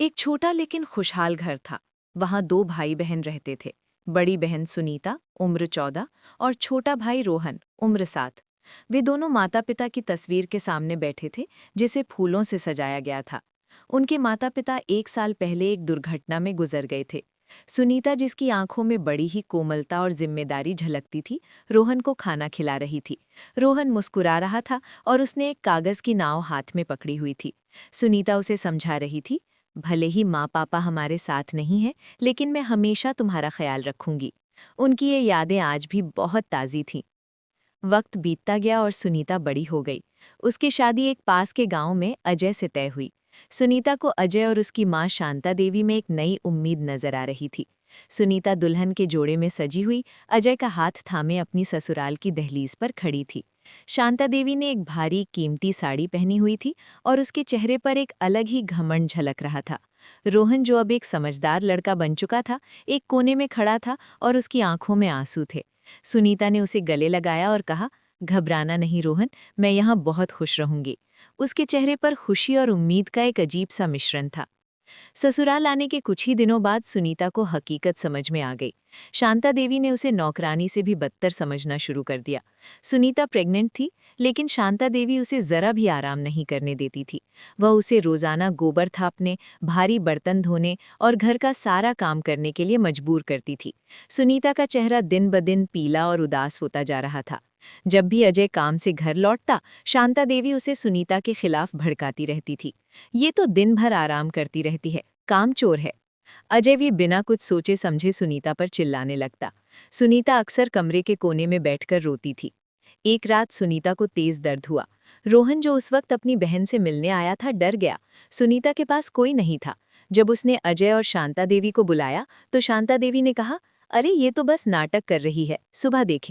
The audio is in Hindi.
एक छोटा लेकिन खुशहाल घर था। वहां दो भाई बहन रहते थे। बड़ी बहन सुनीता, उम्र 14, और छोटा भाई रोहन, उम्र 7। वे दोनों माता पिता की तस्वीर के सामने बैठे थे, जिसे फूलों से सजाया गया था। उनके माता पिता 1 साल पहले एक दुर्घटना में गुजर गए थे। सुनीता, जिसकी आंखों में बड़ी ही कोमलता और जिम्मेदारी झलकती थी, रोहन को खाना खिला रही थी। रोहन मुस्कुरा रहा था और उसने एक कागज की नाव हाथ में पकड़ी हुई थी। सुनीता उसे समझा रही थी, भले ही माँ पापा हमारे साथ नहीं हैं, लेकिन मैं हमेशा तुम्हारा ख्याल रखूंगी। उनकी ये यादें आज भी बहुत ताज़ी थीं। वक्त बीतता गया और सुनीता बड़ी हो गई। उसकी शादी एक पास के गांव में अजय से तय हुई। सुनीता को अजय और उसकी मां शांता देवी में एक नई उम्मीद नजर आ रही थी। सुनीता दुल्हन के जोड़े में सजी हुई, अजय का हाथ थामे अपनी ससुराल की दहलीज पर खड़ी थी। शांता देवी ने एक भारी कीमती साड़ी पहनी हुई थी और उसके चेहरे पर एक अलग ही घमंड झलक रहा था। रोहन, जो अब एक समझदार लड़का बन चुका था, एक कोने में खड़ा था और उसकी आंखों में आंसू थे। सुनीता ने उसे गले लगाया और कहा, घबराना नहीं रोहन, मैं यहाँ बहुत खुश रहूंगी। उसके चेहरे पर खुशी और उम्मीद का एक अजीब सा मिश्रण था। ससुराल आने के कुछ ही दिनों बाद सुनीता को हकीकत समझ में आ गई। शांता देवी ने उसे नौकरानी से भी बदतर समझना शुरू कर दिया। सुनीता प्रेग्नेंट थी, लेकिन शांता देवी उसे जरा भी आराम नहीं करने देती थी। वह उसे रोजाना गोबर थापने, भारी बर्तन धोने और घर का सारा काम करने के लिए मजबूर करती थी। सुनीता का चेहरा दिन ब दिन पीला और उदास होता जा रहा था। जब भी अजय काम से घर लौटता, शांता देवी उसे सुनीता के खिलाफ भड़काती रहती थी। ये तो दिन भर आराम करती रहती है, कामचोर है। अजय भी बिना कुछ सोचे समझे सुनीता पर चिल्लाने लगता। सुनीता अक्सर कमरे के कोने में बैठकर रोती थी। एक रात सुनीता को तेज दर्द हुआ। रोहन, जो उस वक्त अपनी बहन से मिलने आया था, डर गया। सुनीता के पास कोई नहीं था। जब उसने अजय और शांता देवी को बुलाया तो शांता देवी ने कहा, अरे ये तो बस नाटक कर रही है, सुबह देखें।